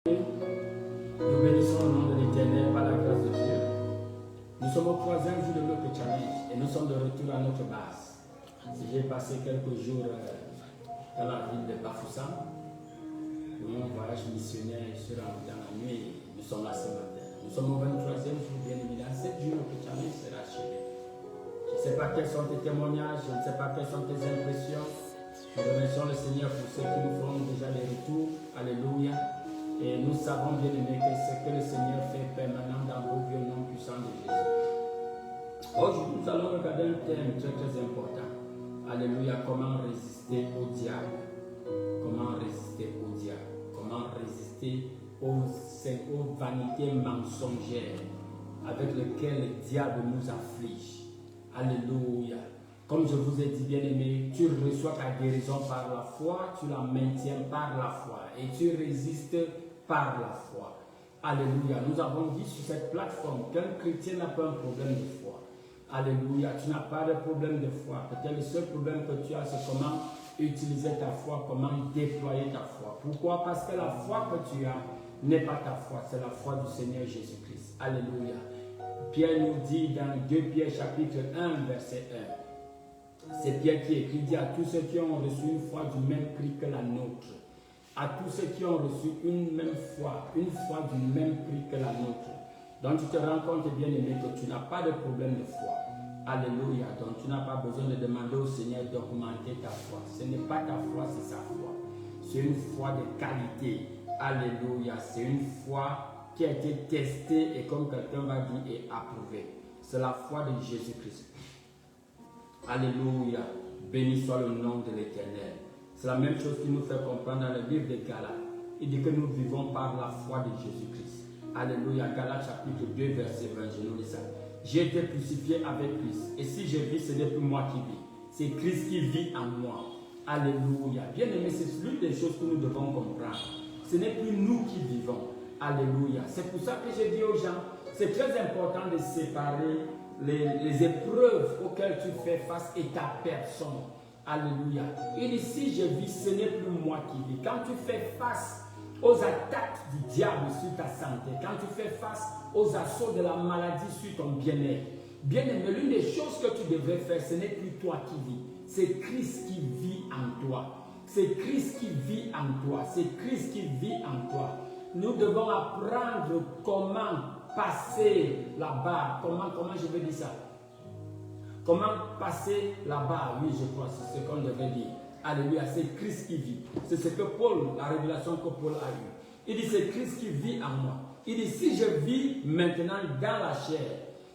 Nous bénissons le nom de l'Éternel par la grâce de Dieu. Nous sommes au troisième jour de notre challenge et nous sommes de retour à notre base. J'ai passé quelques jours dans la ville de Bafoussam pour mon voyage missionnaire dans la nuit. Nous sommes là ce matin. Nous sommes au 23e jour, bien évidemment. Dans 7 jours, notre challenge sera achevé. Je ne sais pas quels sont tes témoignages, je ne sais pas quelles sont tes impressions. Nous remercions le Seigneur pour ceux qui nous feront déjà les retours. Alléluia. Et nous savons bien aimé que ce que le Seigneur fait permanent dans vos vies au nom puissant de Jésus. Aujourd'hui, nous allons regarder un thème très très important. Alléluia, comment résister au diable. Comment résister au diable. Comment résister aux vanités mensongères avec lesquelles le diable nous afflige. Alléluia. Comme je vous ai dit, bien aimé, tu reçois ta guérison par la foi, tu la maintiens par la foi et tu résistes par la foi. Alléluia. Nous avons dit sur cette plateforme qu'un chrétien n'a pas un problème de foi. Alléluia. Tu n'as pas de problème de foi. Peut-être le seul problème que tu as, c'est comment utiliser ta foi, comment déployer ta foi. Pourquoi? Parce que la foi que tu as n'est pas ta foi, c'est la foi du Seigneur Jésus-Christ. Alléluia. Pierre nous dit dans 2 Pierre chapitre 1, verset 1. C'est Pierre qui écrit, dit à tous ceux qui ont reçu une foi du même prix que la nôtre. À tous ceux qui ont reçu une foi du même prix que la nôtre. Donc tu te rends compte, bien aimé, que tu n'as pas de problème de foi. Alléluia. Donc tu n'as pas besoin de demander au Seigneur d'augmenter ta foi. Ce n'est pas ta foi, c'est sa foi. C'est une foi de qualité. Alléluia. C'est une foi qui a été testée et comme quelqu'un va dire, est approuvée. C'est la foi de Jésus-Christ. Alléluia. Béni soit le nom de l'Éternel. C'est la même chose qui nous fait comprendre dans le livre de Galates. Il dit que nous vivons par la foi de Jésus-Christ. Alléluia. Galates chapitre 2, verset 20. Je nous lis ça. J'ai été crucifié avec Christ. Et si je vis, ce n'est plus moi qui vis. C'est Christ qui vit en moi. Alléluia. Bien aimé, c'est l'une des choses que nous devons comprendre. Ce n'est plus nous qui vivons. Alléluia. C'est pour ça que je dis aux gens, c'est très important de séparer les épreuves auxquelles tu fais face et ta personne. Alléluia. Il dit, si je vis, ce n'est plus moi qui vis. Quand tu fais face aux attaques du diable sur ta santé, quand tu fais face aux assauts de la maladie sur ton bien-être, bien-aimé, l'une des choses que tu devrais faire, ce n'est plus toi qui vis. C'est Christ qui vit en toi. C'est Christ qui vit en toi. C'est Christ qui vit en toi. Nous devons apprendre comment passer la barre. Comment je vais dire ça? Comment passer la barre? Oui, je crois, c'est ce qu'on devait dire. Alléluia, c'est Christ qui vit. C'est ce que Paul, la révélation que Paul a eue. Il dit, c'est Christ qui vit en moi. Il dit, si je vis maintenant dans la chair,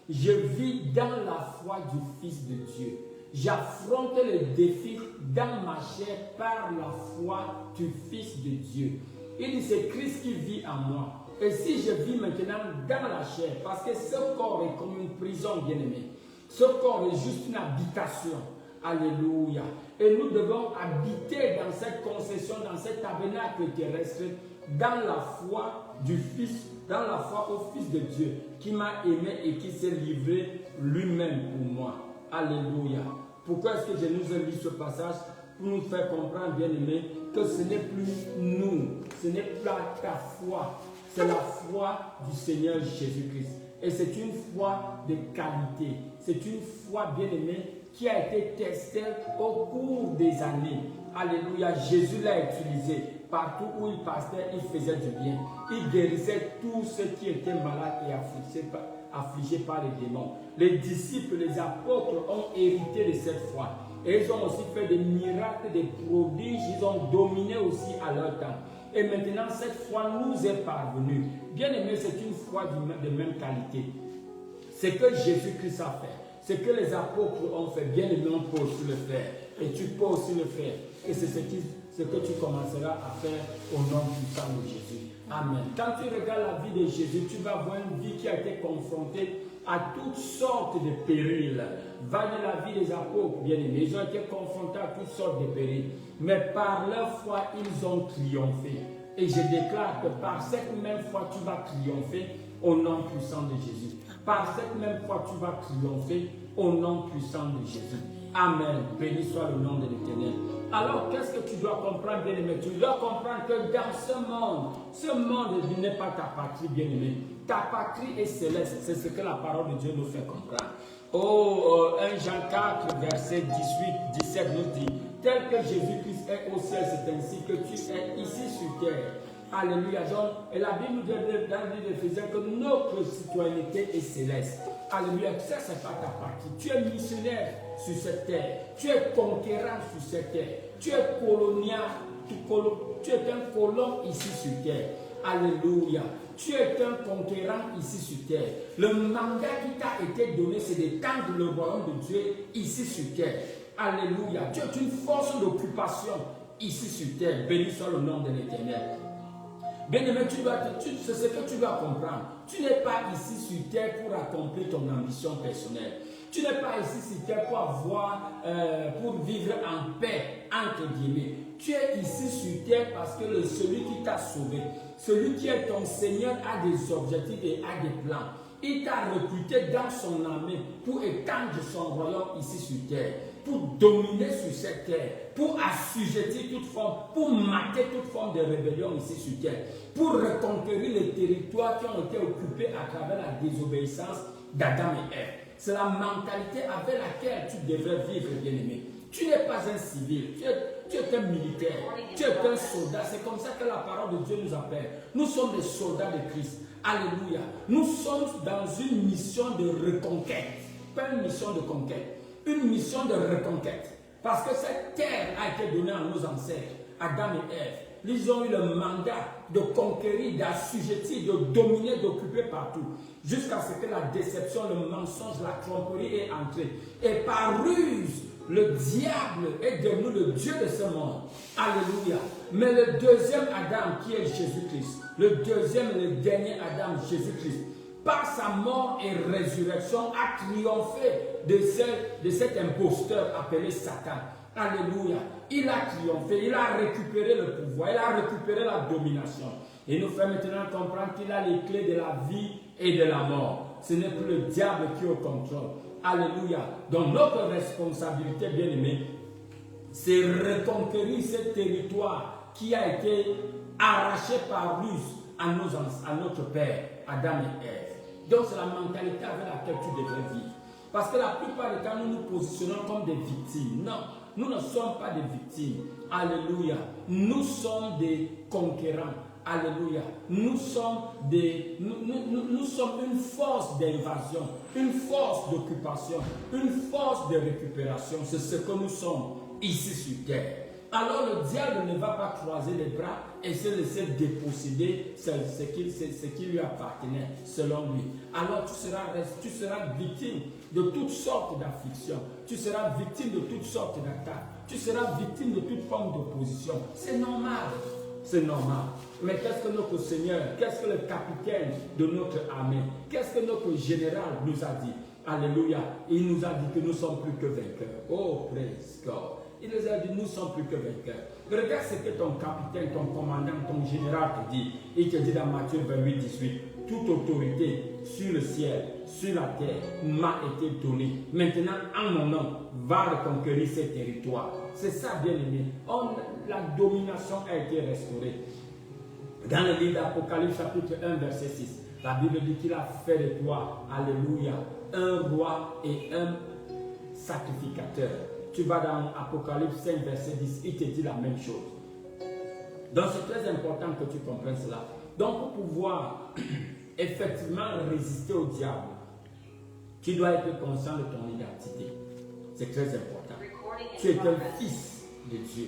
je vis dans la foi du Fils de Dieu. J'affronte les défis dans ma chair par la foi du Fils de Dieu. Il dit, c'est Christ qui vit en moi. Et si je vis maintenant dans la chair, parce que ce corps est comme une prison, bien-aimé. Ce corps est juste une habitation. Alléluia. Et nous devons habiter dans cette concession, dans cet tabernacle terrestre, dans la foi du Fils, dans la foi au Fils de Dieu, qui m'a aimé et qui s'est livré lui-même pour moi. Alléluia. Pourquoi est-ce que je nous ai lu ce passage? Pour nous faire comprendre, bien aimé, que ce n'est plus nous, ce n'est pas ta foi, c'est la foi du Seigneur Jésus-Christ. Et c'est une foi de qualité. C'est une foi, bien aimée, qui a été testée au cours des années. Alléluia. Jésus l'a utilisé. Partout où il passait, il faisait du bien. Il guérissait tous ceux qui étaient malades et affligés par les démons. Les disciples, les apôtres ont hérité de cette foi. Et ils ont aussi fait des miracles, des prodiges. Ils ont dominé aussi à leur temps. Et maintenant, cette foi nous est parvenue. Bien aimé, c'est une foi de même qualité. C'est que Jésus-Christ a fait. C'est que les apôtres ont fait. Bien aimé, on peut aussi le faire. Et tu peux aussi le faire. Et c'est ce que tu commenceras à faire au nom puissant de Jésus. Amen. Quand tu regardes la vie de Jésus, tu vas voir une vie qui a été confrontée à toutes sortes de périls. Va dans la vie des apôtres, bien aimés. Ils ont été confrontés à toutes sortes de périls. Mais par leur foi, ils ont triomphé. Et je déclare que par cette même foi, tu vas triompher au nom puissant de Jésus. Par cette même foi, tu vas triompher au nom puissant de Jésus. Amen. Béni soit le nom de l'Éternel. Alors, qu'est-ce que tu dois comprendre, bien-aimé? Tu dois comprendre que dans ce monde n'est pas ta patrie, bien-aimé. Ta patrie est céleste. C'est ce que la parole de Dieu nous fait comprendre. 1 Jean 4, verset 18-17 nous dit, tel que Jésus-Christ est au ciel, c'est ainsi que tu es ici sur terre. Alléluia. Et la Bible nous dit dans le livre d'Éphésiens que notre citoyenneté est céleste. Alléluia. Ça, c'est pas ta partie. Tu es missionnaire sur cette terre. Tu es conquérant sur cette terre. Tu es colonial. Tu es un colon ici sur terre. Alléluia. Tu es un conquérant ici sur terre. Le mandat qui t'a été donné, c'est d'étendre le royaume de Dieu ici sur terre. Alléluia. Tu es une force d'occupation ici sur terre. Béni soit le nom de l'Éternel. Bien-aimé, c'est ce que tu dois comprendre. Tu n'es pas ici sur terre pour accomplir ton ambition personnelle. Tu n'es pas ici sur terre pour vivre en paix, entre guillemets. Tu es ici sur terre parce que celui qui t'a sauvé, celui qui est ton Seigneur a des objectifs et a des plans. Il t'a recruté dans son armée pour étendre son royaume ici sur terre, pour dominer sur cette terre, pour assujettir toute forme, pour mater toute forme de rébellion ici sur terre, pour reconquérir les territoires qui ont été occupés à travers la désobéissance d'Adam et Ève. C'est la mentalité avec laquelle tu devrais vivre, bien-aimé. Tu n'es pas un civil, tu es un militaire, tu es un soldat. C'est comme ça que la parole de Dieu nous appelle. Nous sommes des soldats de Christ. Alléluia. Nous sommes dans une mission de reconquête. Pas une mission de conquête. Une mission de reconquête. Parce que cette terre a été donnée à nos ancêtres, Adam et Ève. Ils ont eu le mandat de conquérir, d'assujettir, de dominer, d'occuper partout. Jusqu'à ce que la déception, le mensonge, la tromperie est entrée. Et par ruse, le diable est devenu le Dieu de ce monde. Alléluia. Mais le deuxième Adam, qui est Jésus-Christ, le deuxième et le dernier Adam, Jésus-Christ, par sa mort et résurrection, a triomphé de cet imposteur appelé Satan. Alléluia. Il a triomphé, il a récupéré le pouvoir, il a récupéré la domination. Et nous fait maintenant comprendre qu'il a les clés de la vie et de la mort. Ce n'est plus le diable qui est au contrôle. Alléluia. Donc notre responsabilité, bien-aimée, c'est reconquérir ce territoire qui a été arraché par ruse à notre père, Adam et Ève. Donc c'est la mentalité avec laquelle tu devrais vivre. Parce que la plupart des cas, nous nous positionnons comme des victimes. Non, nous ne sommes pas des victimes. Alléluia. Nous sommes des conquérants. Alléluia. Nous sommes une force d'invasion, une force d'occupation, une force de récupération. C'est ce que nous sommes ici sur terre. Alors le diable ne va pas croiser les bras et se laisser déposséder ce qui lui appartenait selon lui. Alors tu seras victime de toutes sortes d'afflictions. Tu seras victime de toutes sortes d'attaques. Tu seras victime de toute forme d'opposition. C'est normal. C'est normal. Mais qu'est-ce que notre Seigneur, qu'est-ce que le capitaine de notre armée, qu'est-ce que notre général nous a dit? Alléluia. Il nous a dit que nous sommes plus que vainqueurs. Oh, praise God. Il nous a dit nous sommes plus que vainqueurs. Regarde ce que ton capitaine, ton commandant, ton général te dit. Il te dit dans Matthieu 28, 18. Toute autorité sur le ciel, sur la terre m'a été donnée. Maintenant, en mon nom, va reconquérir ces territoires. C'est ça, bien aimé. La domination a été restaurée. Dans le livre d'Apocalypse, chapitre 1, verset 6, la Bible dit qu'il a fait de toi, alléluia, un roi et un sacrificateur. Tu vas dans Apocalypse 5, verset 10, il te dit la même chose. Donc c'est très important que tu comprennes cela. Donc pour pouvoir effectivement résister au diable, tu dois être conscient de ton identité. C'est très important. Tu es un fils de Dieu.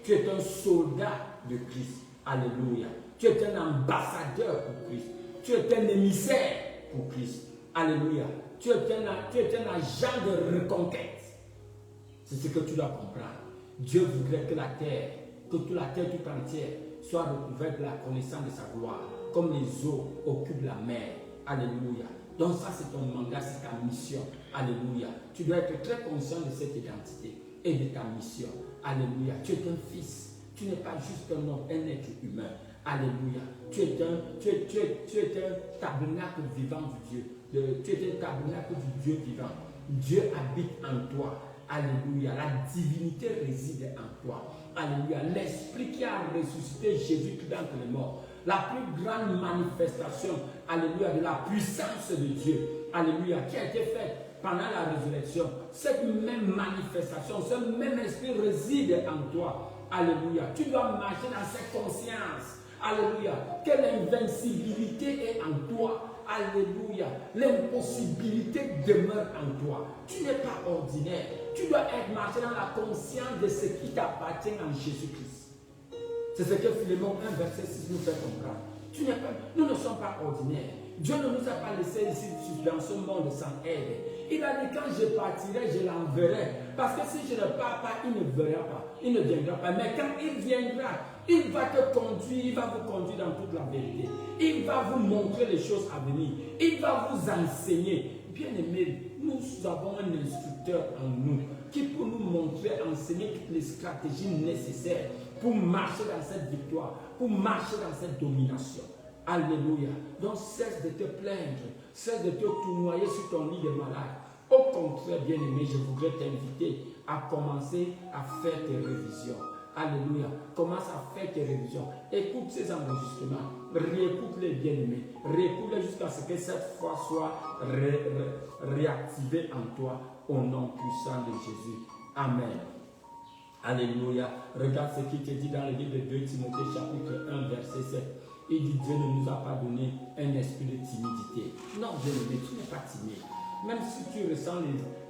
Tu es un soldat de Christ. Alléluia. Tu es un ambassadeur pour Christ. Tu es un émissaire pour Christ. Alléluia. Tu es un agent de reconquête. C'est ce que tu dois comprendre. Dieu voudrait que la terre tout entière soit recouverte de la connaissance de sa gloire, comme les eaux occupent la mer. Alléluia. Donc ça c'est ton mandat, c'est ta mission. Alléluia. Tu dois être très conscient de cette identité et de ta mission. Alléluia. Tu es un fils. Tu n'es pas juste un homme, un être humain. Alléluia. Tu es un tabernacle vivant du Dieu. Tu es un tabernacle du Dieu vivant. Dieu habite en toi. Alléluia. La divinité réside en toi. Alléluia. L'Esprit qui a ressuscité Jésus d'entre les morts. La plus grande manifestation, alléluia, de la puissance de Dieu. Alléluia. Qui a été faite pendant la résurrection. Cette même manifestation, ce même esprit réside en toi. Alléluia. Tu dois marcher dans cette conscience. Alléluia. Que l'invincibilité est en toi. Alléluia. L'impossibilité demeure en toi. Tu n'es pas ordinaire. Tu dois être marché dans la conscience de ce qui t'appartient en Jésus-Christ. C'est ce que Philémon 1, verset 6 nous fait comprendre. Nous ne sommes pas ordinaires. Dieu ne nous a pas laissés ici dans ce monde sans aide. Il a dit quand je partirai, je l'enverrai. Parce que si je ne pars pas, il ne verra pas. Il ne viendra pas. Mais quand il viendra, il va te conduire, il va vous conduire dans toute la vérité. Il va vous montrer les choses à venir. Il va vous enseigner. Bien-aimés, nous avons un instructeur en nous qui peut nous montrer, enseigner toutes les stratégies nécessaires pour marcher dans cette victoire, pour marcher dans cette domination. Alléluia. Donc cesse de te plaindre, cesse de te tournoyer sur ton lit de malade. Au contraire, bien-aimé, je voudrais t'inviter à commencer à faire tes révisions. Alléluia. Commence à faire tes révisions. Écoute ces enregistrements. Réécoute-les, bien-aimés. Réécoute-les jusqu'à ce que cette foi soit réactivée en toi au nom puissant de Jésus. Amen. Alléluia. Regarde ce qu'il te dit dans le livre de 2 Timothée chapitre 1 verset 7. Il dit Dieu ne nous a pas donné un esprit de timidité. Non, bien-aimé, tu n'es pas timide. Même si tu ressens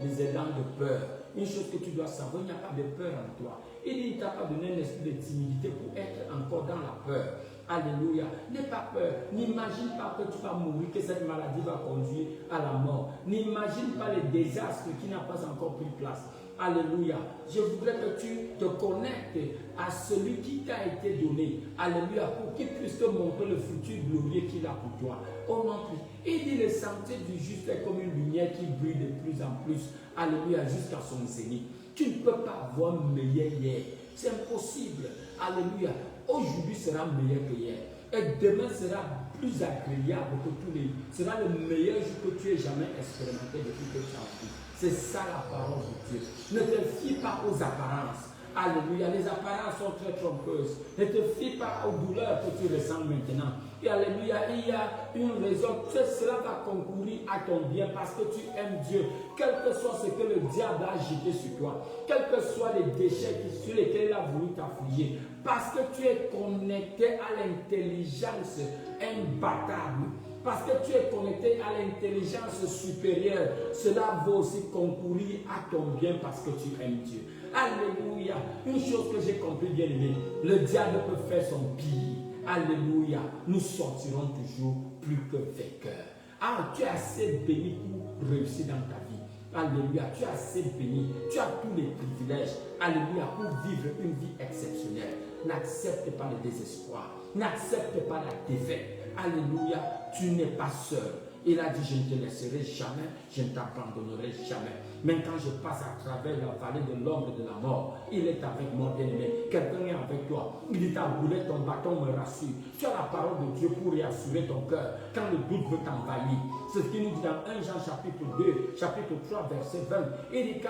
les élans de peur, une chose que tu dois savoir, il n'y a pas de peur en toi. Il dit, il ne t'a pas donné un esprit de timidité pour être encore dans la peur. Alléluia. N'aie pas peur. N'imagine pas que tu vas mourir, que cette maladie va conduire à la mort. N'imagine pas les désastres qui n'ont pas encore pris place. Alléluia. Je voudrais que tu te connectes à celui qui t'a été donné. Alléluia. Pour qu'il puisse te montrer le futur glorieux qu'il a pour toi. Oh non plus. Il dit le sentier du juste est comme une lumière qui brille de plus en plus. Alléluia. Jusqu'à son zénith. Tu ne peux pas voir meilleur hier. C'est impossible. Alléluia. Aujourd'hui sera meilleur que hier. Et demain sera plus agréable que tous les. Sera le meilleur jour que tu aies jamais expérimenté depuis que tu as vécu. C'est ça la parole de Dieu. Ne te fie pas aux apparences. Alléluia. Les apparences sont très trompeuses. Ne te fie pas aux douleurs que tu ressens maintenant. Et alléluia, il y a une raison que cela va concourir à ton bien parce que tu aimes Dieu. Quel que soit ce que le diable a jeté sur toi, quels que soient les déchets sur lesquels il a voulu t'affliger, parce que tu es connecté à l'intelligence imbattable. Parce que tu es connecté à l'intelligence supérieure, cela va aussi concourir à ton bien parce que tu aimes Dieu. Alléluia. Une chose que j'ai compris, bien aimé, le diable peut faire son pire. Alléluia. Nous sortirons toujours plus que vainqueurs. Ah, tu es assez béni pour réussir dans ta vie. Alléluia. Tu es assez béni. Tu as tous les privilèges. Alléluia. Pour vivre une vie exceptionnelle. N'accepte pas le désespoir. N'accepte pas la défaite. Alléluia, tu n'es pas seul. Il a dit, je ne te laisserai jamais, je ne t'abandonnerai jamais. Même quand je passe à travers la vallée de l'ombre de la mort, il est avec moi, bien-aimé. Quelqu'un est avec toi. Il dit, ta boulette, ton bâton me rassure. Tu as la parole de Dieu pour réassurer ton cœur quand le doute veut t'envahir. C'est ce qu'il nous dit dans 1 Jean chapitre 2, chapitre 3, verset 20. Il dit,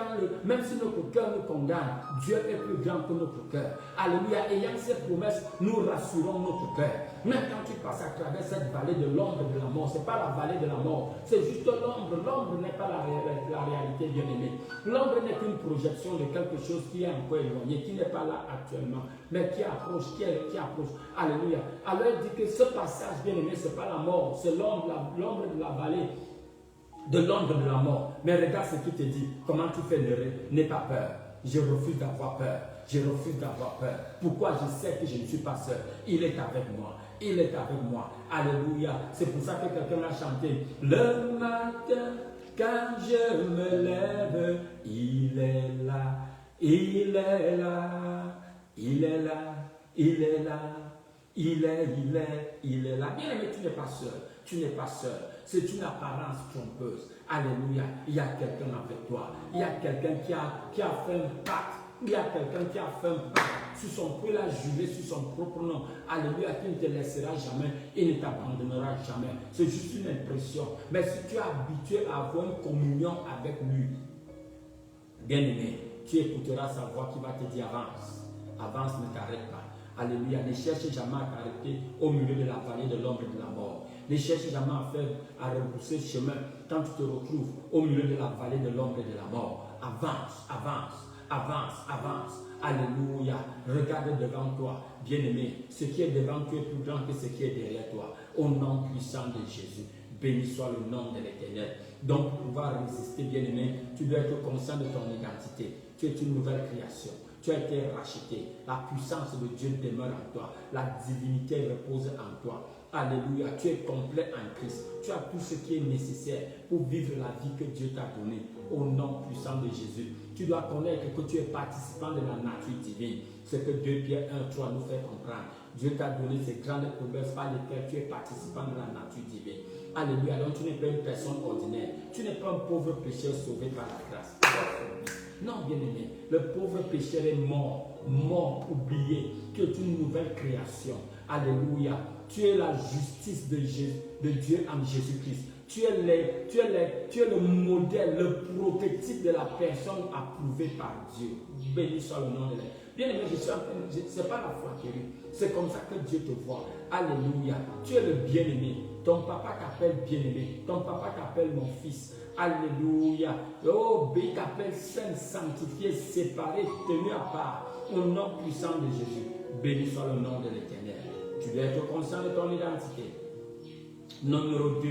même si notre cœur nous condamne, Dieu est plus grand que notre cœur. Alléluia. Ayant ces promesses, nous rassurons notre cœur. Même quand tu passes à travers cette vallée de l'ombre de la mort, ce n'est pas la vallée de la mort, c'est juste l'ombre. L'ombre n'est pas la réalité, bien-aimé. L'ombre n'est qu'une projection de quelque chose qui est encore éloigné, qui n'est pas là actuellement, mais qui approche, qui approche. Alléluia. Alors il dit que ce passage, bien-aimé, ce n'est pas la mort, c'est l'ombre de la vallée, de l'ombre de la mort. Mais regarde ce qu'il te dit. Comment tu fais, n'aie pas peur. Je refuse d'avoir peur. Je refuse d'avoir peur. Pourquoi? Je sais que je ne suis pas seul. Il est avec moi. Il est avec moi. Alléluia. C'est pour ça que quelqu'un a chanté. Le matin, quand je me lève, il est là. Il est là. Il est là. Il est là. Il est là. Bien aimé, tu n'es pas seul. Tu n'es pas seul. C'est une apparence trompeuse. Alléluia. Il y a quelqu'un avec toi. Il y a quelqu'un qui a fait un pacte. Il y a quelqu'un qui a fait un pacte sur son propre juré, sur son propre nom. Alléluia, qui ne te laissera jamais et ne t'abandonnera jamais. C'est juste une impression. Mais si tu es habitué à avoir une communion avec lui, Bien-aimé, tu écouteras sa voix qui va te dire avance. Avance, ne t'arrête pas. Alléluia. Ne cherche jamais à t'arrêter au milieu de la vallée de l'ombre de la mort. Ne cherche jamais à repousser le chemin quand tu te retrouves au milieu de la vallée de l'ombre de la mort. Avance, avance, avance, avance. Alléluia. Regarde devant toi, bien-aimé. Ce qui est devant toi est plus grand que ce qui est derrière toi. Au nom puissant de Jésus. Béni soit le nom de l'Éternel. Donc, pour pouvoir résister, bien-aimé, tu dois être conscient de ton identité. Tu es une nouvelle création. Tu as été racheté. La puissance de Dieu demeure en toi. La divinité repose en toi. Alléluia. Tu es complet en Christ. Tu as tout ce qui est nécessaire pour vivre la vie que Dieu t'a donnée. Au nom puissant de Jésus. Tu dois connaître que tu es participant de la nature divine. Ce que 2 Pierre 1:3 nous fait comprendre. Dieu t'a donné ces grandes promesses par lesquelles tu es participant de la nature divine. Alléluia. Donc tu n'es pas une personne ordinaire. Tu n'es pas un pauvre pécheur sauvé par la grâce. Non, bien-aimé, le pauvre pécheur est mort, oublié. Tu es une nouvelle création. Alléluia. Tu es la justice de Dieu en Jésus-Christ. Tu es le modèle, le prototype de la personne approuvée par Dieu. Béni soit le nom de Dieu. Bien-aimé, ce n'est pas la foi qui rit. C'est comme ça que Dieu te voit. Alléluia. Tu es le bien-aimé. Ton papa t'appelle bien-aimé. Ton papa t'appelle mon fils. Alléluia. Oh, il t'appelle saint, sanctifié, séparé, tenu à part. Au nom puissant de Jésus. Béni soit le nom de l'Éternel. Tu dois être conscient de ton identité. Numéro 2.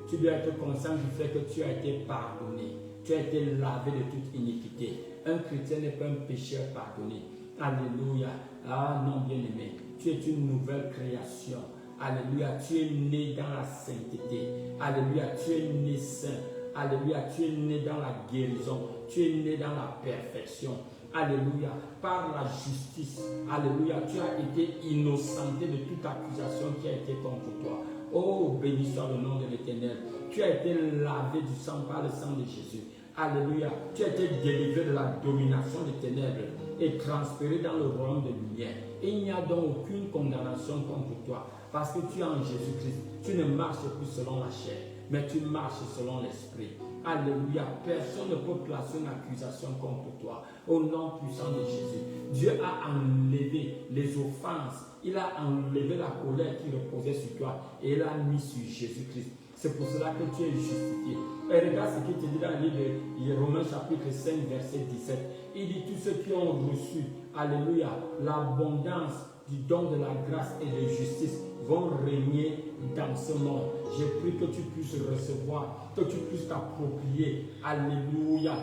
Tu dois être conscient du fait que tu as été pardonné. Tu as été lavé de toute iniquité. Un chrétien n'est pas un pécheur pardonné. Alléluia. Ah non, bien-aimé. Tu es une nouvelle création. Alléluia. Tu es né dans la sainteté. Alléluia. Tu es né saint. Alléluia. Tu es né dans la guérison. Tu es né dans la perfection. Alléluia. Par la justice. Alléluia. Tu as été innocenté de toute accusation qui a été contre toi. Oh, béni soit le nom de l'Éternel. Tu as été lavé du sang par le sang de Jésus. Alléluia. Tu as été délivré de la domination des ténèbres et transféré dans le royaume de lumière. Et il n'y a donc aucune condamnation contre toi. Parce que tu es en Jésus-Christ. Tu ne marches plus selon la chair, mais tu marches selon l'esprit. Alléluia. Personne ne peut placer une accusation contre toi. Au nom puissant de Jésus. Dieu a enlevé les offenses. Il a enlevé la colère qui reposait sur toi. Et il l'a mis sur Jésus-Christ. C'est pour cela que tu es justifié. Et regarde ce qu'il te dit dans le livre de Romains chapitre 5 verset 17. Il dit tous ceux qui ont reçu, alléluia, l'abondance du don de la grâce et de justice vont régner dans ce monde. Je prie que tu puisses recevoir, que tu puisses t'approprier, alléluia,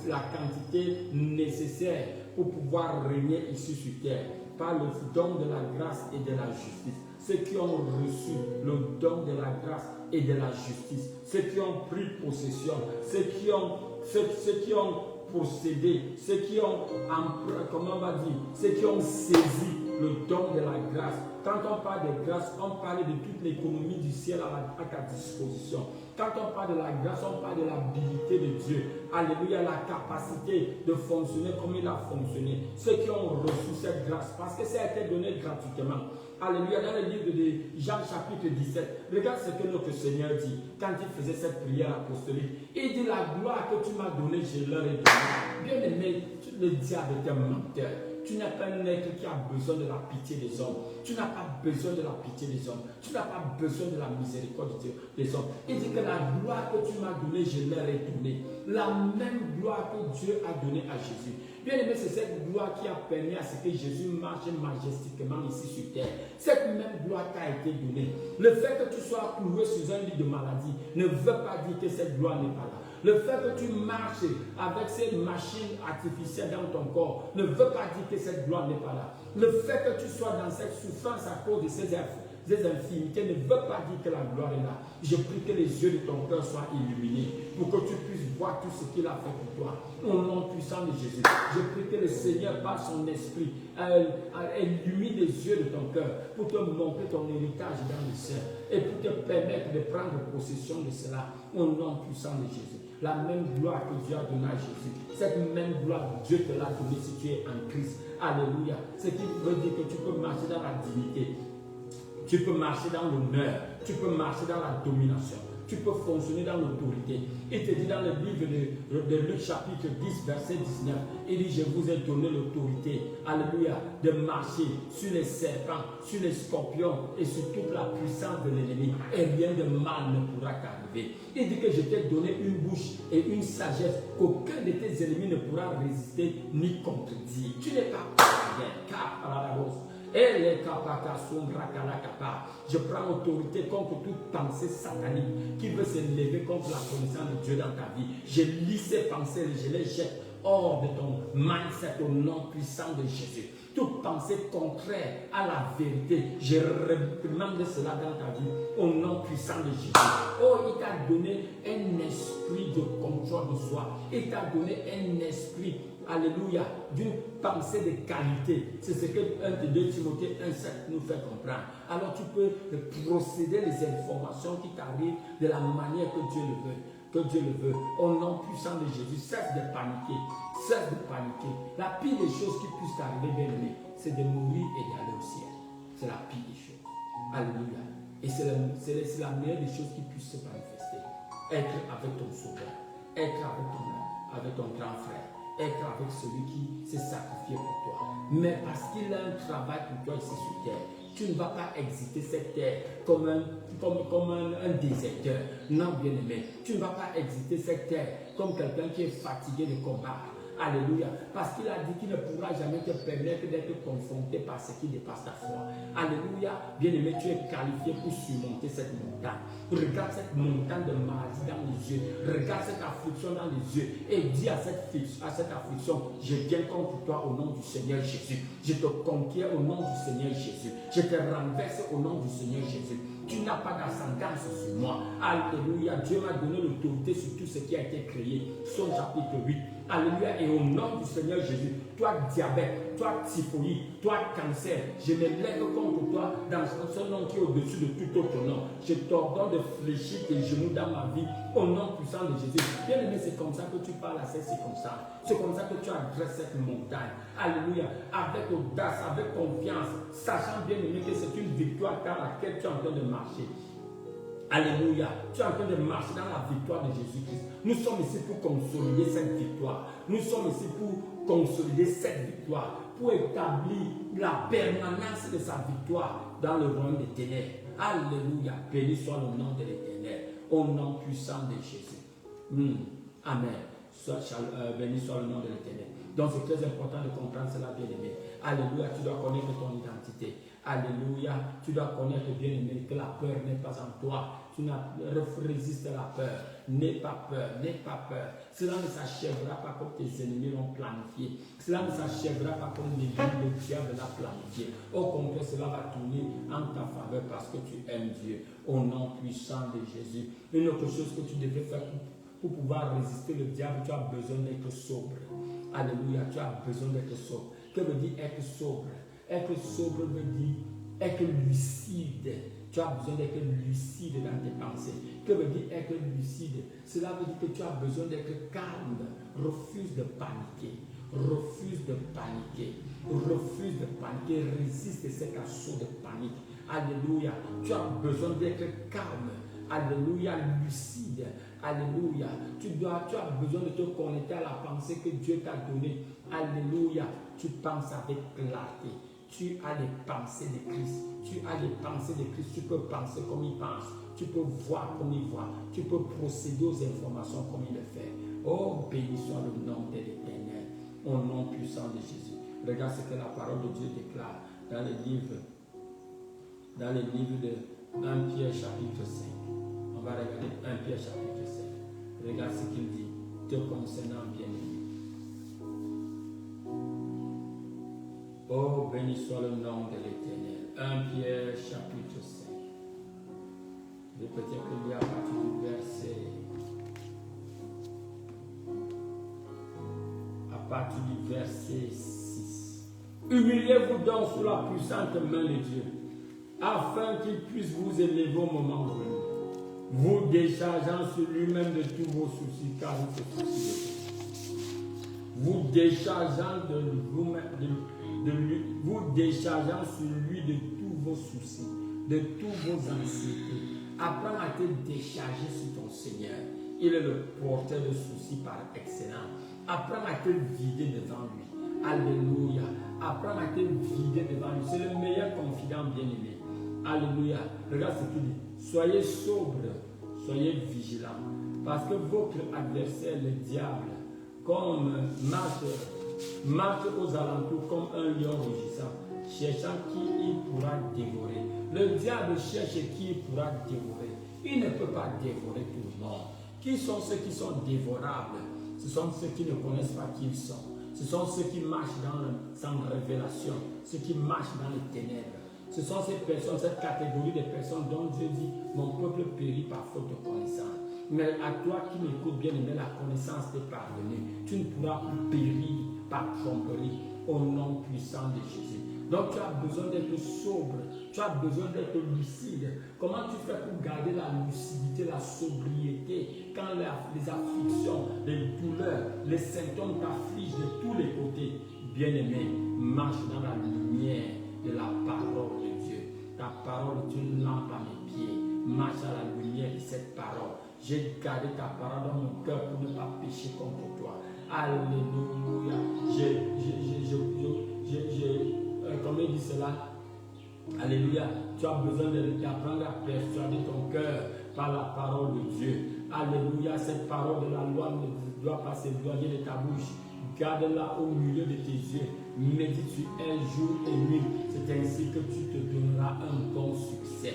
la quantité nécessaire pour pouvoir régner ici sur terre par le don de la grâce et de la justice. Ceux qui ont reçu le don de la grâce et de la justice, ceux qui ont pris possession, ceux qui ont possédé, ceux qui ont, comment on va dire, ceux qui ont saisi le don de la grâce. Quand on parle de grâce, on parle de toute l'économie du ciel à ta disposition. Quand on parle de la grâce, on parle de l'habilité de Dieu. Alléluia, la capacité de fonctionner comme il a fonctionné. Ceux qui ont reçu cette grâce, parce que ça a été donné gratuitement. Alléluia, dans le livre de Jean chapitre 17, regarde ce que notre Seigneur dit quand il faisait cette prière apostolique. Il dit la gloire que tu m'as donnée, je leur ai donnée. Bien aimé, le diable est un menteur. Tu n'es pas un être qui a besoin de la pitié des hommes. Tu n'as pas besoin de la pitié des hommes. Tu n'as pas besoin de la miséricorde des hommes. Il dit que la gloire que tu m'as donnée, je leur ai donnée. La même gloire que Dieu a donnée à Jésus. Bien aimé, c'est cette gloire qui a permis à ce que Jésus marche majestiquement ici sur terre. Cette même gloire t'a été donnée. Le fait que tu sois cloué sur un lit de maladie ne veut pas dire que cette gloire n'est pas là. Le fait que tu marches avec ces machines artificielles dans ton corps ne veut pas dire que cette gloire n'est pas là. Le fait que tu sois dans cette souffrance à cause de ces infimités ne veut pas dire que la gloire est là. Je prie que les yeux de ton cœur soient illuminés pour que tu puisses voir tout ce qu'il a fait pour toi. Au nom puissant de Jésus, je prie que le Seigneur, par son esprit, illumine les yeux de ton cœur pour te montrer ton héritage dans le ciel et pour te permettre de prendre possession de cela. Au nom puissant de Jésus. La même gloire que Dieu a donnée à Jésus, cette même gloire, Dieu te l'a donnée si tu es en Christ. Alléluia. Ce qui veut dire que tu peux marcher dans la dignité, tu peux marcher dans l'honneur, tu peux marcher dans la domination, tu peux fonctionner dans l'autorité. Il te dit dans le livre de Luc chapitre 10, verset 19, il dit, je vous ai donné l'autorité, alléluia, de marcher sur les serpents, sur les scorpions et sur toute la puissance de l'ennemi. Et rien de mal ne pourra t'arriver. Il dit que je t'ai donné une bouche et une sagesse qu'aucun de tes ennemis ne pourra résister ni contredire. Tu n'es pas bien, car à la rose. Je prends autorité contre toute pensée satanique qui veut se lever contre la connaissance de Dieu dans ta vie. Je lis ces pensées et je les jette hors de ton mindset au nom puissant de Jésus. Toute pensée contraire à la vérité, je réprimande cela dans ta vie au nom puissant de Jésus. Oh, il t'a donné un esprit de contrôle de soi. Il t'a donné un esprit, alléluia, d'une pensée de qualité. C'est ce que 2 Timothée 1,7 nous fait comprendre. Alors tu peux procéder les informations qui t'arrivent de la manière que Dieu le veut. Que Dieu le veut. Au nom puissant de Jésus, cesse de paniquer. Cesse de paniquer. La pire des choses qui puissent t'arriver, bien aimé, c'est de mourir et d'aller au ciel. C'est la pire des choses. Alléluia. Et c'est la meilleure des choses qui puissent se manifester. Être avec ton sauveur. Être avec ton grand frère. Être avec celui qui s'est sacrifié pour toi. Mais parce qu'il a un travail pour toi ici sur terre, tu ne vas pas exiter cette terre comme un déserteur. Non, bien-aimé. Tu ne vas pas exiter cette terre comme quelqu'un qui est fatigué de combattre. Alléluia. Parce qu'il a dit qu'il ne pourra jamais te permettre d'être confronté par ce qui dépasse ta foi. Alléluia. Bien-aimé, tu es qualifié pour surmonter cette montagne. Regarde cette montagne de maladie dans les yeux. Regarde cette affliction dans les yeux. Et dis à cette affliction, je viens contre toi au nom du Seigneur Jésus. Je te conquiers au nom du Seigneur Jésus. Je te renverse au nom du Seigneur Jésus. Tu n'as pas d'ascendance sur moi. Alléluia. Dieu m'a donné l'autorité sur tout ce qui a été créé. Psaume chapitre 8. Alléluia. Et au nom du Seigneur Jésus, toi diabète, toi typhoïde, toi cancer, je me lève contre toi dans ce nom qui est au-dessus de tout autre nom. Je t'ordonne de fléchir tes genoux dans ma vie au nom puissant de Jésus. Bien aimé, c'est comme ça que tu parles à ces circonstances. C'est comme ça que tu adresses cette montagne. Alléluia. Avec audace, avec confiance, sachant bien aimé que c'est une victoire dans laquelle tu es en train de marcher. Alléluia. Tu es en train de marcher dans la victoire de Jésus-Christ. Nous sommes ici pour consolider cette victoire. Nous sommes ici pour consolider cette victoire, pour établir la permanence de sa victoire dans le royaume des ténèbres. Alléluia. Béni soit le nom de l'Éternel, au nom puissant de Jésus. Amen. Béni soit le nom de l'Éternel. Donc c'est très important de comprendre cela, bien-aimé. Alléluia. Tu dois connaître ton identité. Alléluia. Tu dois connaître, bien-aimé, que la peur n'est pas en toi. Tu résistes à la peur. N'aie pas peur. N'aie pas peur. Cela ne s'achèvera pas comme tes ennemis l'ont planifié. Cela ne s'achèvera pas comme le diable l'a planifié. Au contraire, cela va tourner en ta faveur parce que tu aimes Dieu. Au nom puissant de Jésus. Une autre chose que tu devrais faire pour pouvoir résister le diable, tu as besoin d'être sobre. Alléluia. Tu as besoin d'être sobre. Que veut dire être sobre? Être sobre veut dire être lucide. Tu as besoin d'être lucide dans tes pensées. Que veut dire être lucide? Cela veut dire que tu as besoin d'être calme. Refuse de paniquer. Refuse de paniquer. Refuse de paniquer. Résiste cet assaut de panique. Alléluia. Tu as besoin d'être calme. Alléluia. Lucide. Alléluia. Tu as besoin de te connecter à la pensée que Dieu t'a donnée. Alléluia. Tu penses avec clarté. Tu as les pensées de Christ. Tu as les pensées de Christ. Tu peux penser comme il pense. Tu peux voir comme il voit. Tu peux procéder aux informations comme il le fait. Oh, béni soit le nom de l'Éternel. Au nom puissant de Jésus. Regarde ce que la parole de Dieu déclare dans le livre de 1 Pierre chapitre 5. On va regarder 1 Pierre chapitre 5. Regarde ce qu'il dit te concernant, bien-aimé. Oh, béni soit le nom de l'Éternel. 1 Pierre chapitre 5. Je peux dire qu'il y a à partir du verset. À partir du verset 6. Humiliez-vous donc sous la puissante main de Dieu, afin qu'il puisse vous élever au moment venu, vous déchargeant sur lui-même de tous vos soucis, car il se soucie de vous. Vous déchargeant de vous-même, vous déchargeant sur lui de tous vos soucis, de tous vos anxiétés, Apprends à te décharger sur ton Seigneur. Il est le porteur de soucis par excellence. Apprends à te vider devant lui. Alléluia. Apprends à te vider devant lui. C'est le meilleur confident bien-aimé. Alléluia. Regarde ce qu'il dit. Soyez sobres, soyez vigilants. Parce que votre adversaire, le diable, comme marche aux alentours comme un lion rugissant, cherchant qui il pourra dévorer. Le diable cherche qui il pourra dévorer. Il ne peut pas dévorer tout le monde. Qui sont ceux qui sont dévorables? Ce sont ceux qui ne connaissent pas qui ils sont. Ce sont ceux qui marchent sans révélation, ceux qui marchent dans les ténèbres. Ce sont ces personnes, cette catégorie de personnes dont Dieu dit, mon peuple périt par faute de connaissance. Mais à toi qui m'écoutes bien aimé, la connaissance t'est pardonnée. Tu ne pourras plus périr par tromperie au nom puissant de Jésus. Donc tu as besoin d'être sobre, tu as besoin d'être lucide. Comment tu fais pour garder la lucidité, la sobriété quand les afflictions, les douleurs, les symptômes t'affligent de tous les côtés? Bien-aimé, marche dans la lumière de la parole de Dieu. Ta parole est une lampe à mes pieds. Marche à la lumière de cette parole. J'ai gardé ta parole dans mon cœur pour ne pas pécher contre toi. Alléluia. Comment il dit cela? Alléluia. Tu as besoin d'apprendre à persuader ton cœur par la parole de Dieu. Alléluia. Cette parole de la loi ne doit pas s'éloigner de ta bouche. Garde-la au milieu de tes yeux. Médite sur elle jour et nuit. C'est ainsi que tu te donneras un bon succès.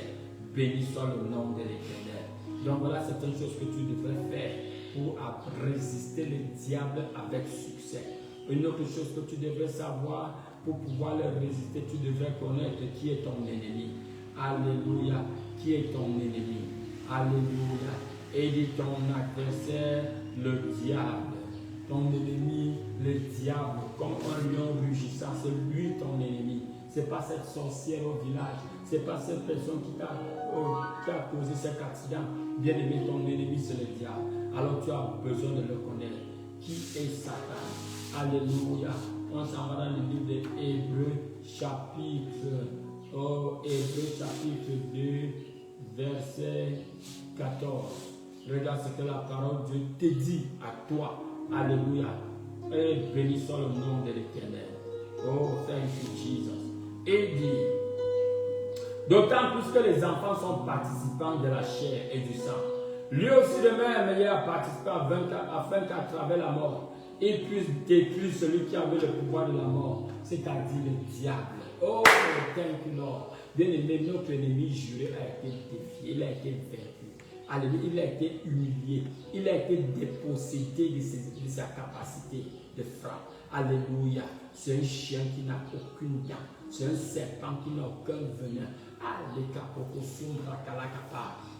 Béni soit le nom de l'Éternel. Donc voilà certaines choses que tu devrais faire pour résister le diable avec succès. Une autre chose que tu devrais savoir pour pouvoir le résister, tu devrais connaître qui est ton ennemi. Alléluia. Qui est ton ennemi? Alléluia. Et dit ton adversaire, le diable. Ton ennemi, le diable, comme un lion rugissant, c'est lui ton ennemi. Ce n'est pas cette sorcière au village, ce n'est pas cette personne qui t'a causé cet accident. Bien aimé, ton ennemi, c'est le diable. Alors tu as besoin de le connaître. Qui est Satan? Alléluia. On s'en va dans le livre de Hébreux, chapitre 2, verset 14. Regarde ce que la parole de Dieu te dit à toi. Alléluia. Et béni soit le nom de l'Éternel. Oh, thank you, Jesus. Et dit, d'autant plus que les enfants sont participants de la chair et du sang. Lui aussi de même, il a participé afin qu'à travers la mort, il puisse détruire celui qui avait le pouvoir de la mort, c'est-à-dire le diable. Oh, thank you, Lord. Bien aimé, notre ennemi juré a été défié, il a été vaincu. Alléluia, il a été humilié, il a été dépossédé de sa capacité de frappe. Alléluia, c'est un chien qui n'a aucune dent, c'est un serpent qui n'a aucun venin.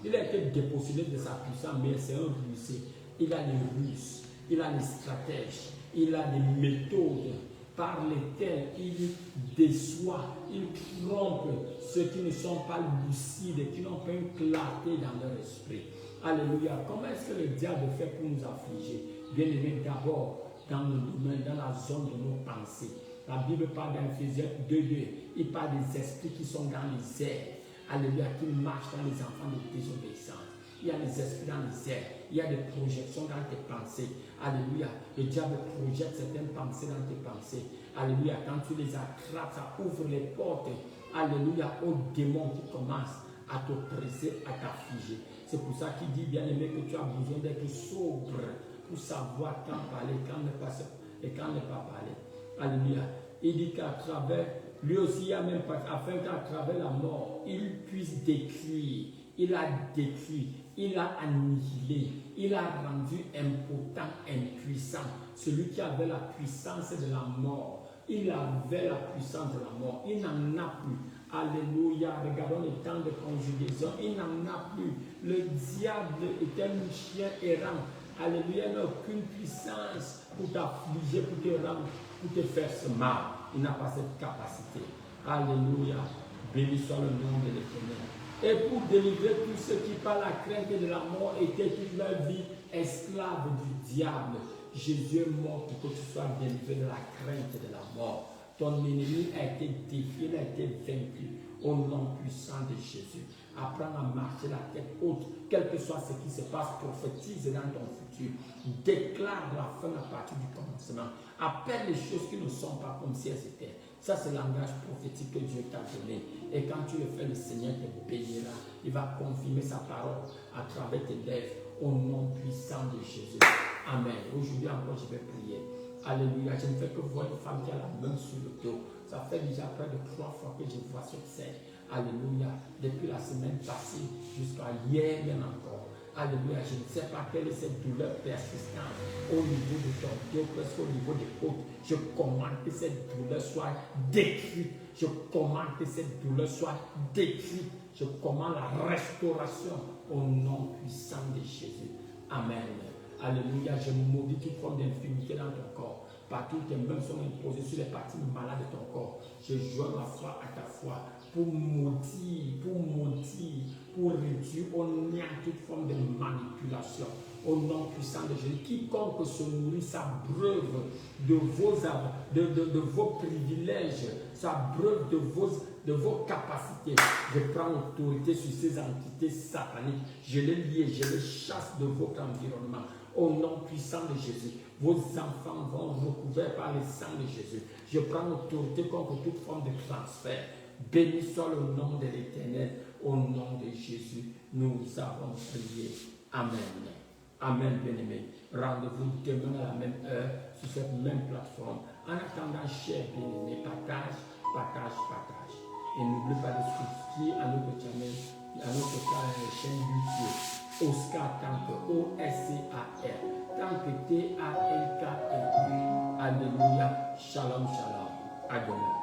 Il a été dépossédé de sa puissance, mais c'est un rusé. Il a des ruses, il a des stratèges, il a des méthodes par lesquelles il déçoit, il trompe ceux qui ne sont pas lucides, qui n'ont pas une clarté dans leur esprit. Alléluia. Comment est-ce que le diable fait pour nous affliger? Bien aimé, d'abord dans le domaine, dans la zone de nos pensées. La Bible parle dans Ephésiens 2:2. Il parle des esprits qui sont dans les airs. Alléluia, qui marchent dans les enfants de désobéissance. Il y a des esprits dans les airs. Il y a des projections dans tes pensées. Alléluia. Le diable projette certaines pensées dans tes pensées. Alléluia. Quand tu les attrapes, ça ouvre les portes. Alléluia. Aux démons qui commencent à t'oppresser, à t'affliger. C'est pour ça qu'il dit, bien aimé, que tu as besoin d'être sobre pour savoir quand parler, quand ne pas, et quand ne pas parler. Alléluia. Il dit qu'à travers, lui aussi, il a même pas, afin qu'à travers la mort, il puisse détruire. Il a détruit, il a annihilé, il a rendu impotent, impuissant. Celui qui avait la puissance de la mort, il avait la puissance de la mort, il n'en a plus. Alléluia, regardons les temps de conjugaison, il n'en a plus. Le diable est un chien errant. Alléluia, il n'a aucune puissance pour t'affliger, pour te rendre, pour te faire ce mal. Il n'a pas cette capacité. Alléluia, béni soit le nom de l'Éternel. Et pour délivrer tous ceux qui, par la crainte de la mort, étaient toute leur vie esclaves du diable. Jésus est mort pour que tu sois délivré de la crainte de la mort. Ton ennemi a été défié, il a été vaincu au nom puissant de Jésus. Apprends à marcher la tête haute, quel que soit ce qui se passe, prophétise dans ton futur. Déclare la fin à partir du commencement. Appelle les choses qui ne sont pas comme si elles étaient. Ça, c'est le langage prophétique que Dieu t'a donné. Et quand tu le fais, le Seigneur te bénira. Il va confirmer sa parole à travers tes lèvres, au nom puissant de Jésus. Amen. Aujourd'hui encore, je vais prier. Alléluia. Je ne fais que voir une femme qui a la main sur le dos. Ça fait déjà près de 3 fois que je vois sur scène. Alléluia. Depuis la semaine passée jusqu'à hier même encore. Alléluia. Je ne sais pas quelle est cette douleur persistante au niveau de ton dos, presque au niveau des côtes. Je commande que cette douleur soit détruite. Je commande que cette douleur soit détruite. Je commande la restauration au nom puissant de Jésus. Amen. Alléluia. Je maudis toute forme d'infirmité dans ton corps. Partout tes mains sont imposées sur les parties malades de ton corps. Je joins ma foi à ta foi pour maudire, pour réduire au néant toute forme de manipulation. Au nom puissant de Jésus, quiconque se nourrit s'abreuve de vos privilèges, s'abreuve de vos capacités. Je prends autorité sur ces entités sataniques. Je les lie, je les chasse de votre environnement. Au nom puissant de Jésus, vos enfants vont recouverts par le sang de Jésus. Je prends autorité contre toute forme de transfert. Béni soit le nom de l'Éternel. Au nom de Jésus, nous avons prié. Amen. Amen, bien-aimés. Rendez-vous demain à la même heure sur cette même plateforme. En attendant, chers bien-aimés, partage. Et n'oublie pas de souscrire à notre channel, à notre chaîne YouTube. Oscar Tank, O-S-C-A-R. Tank, T-A-N-K-E. Alléluia. Shalom, shalom. À demain.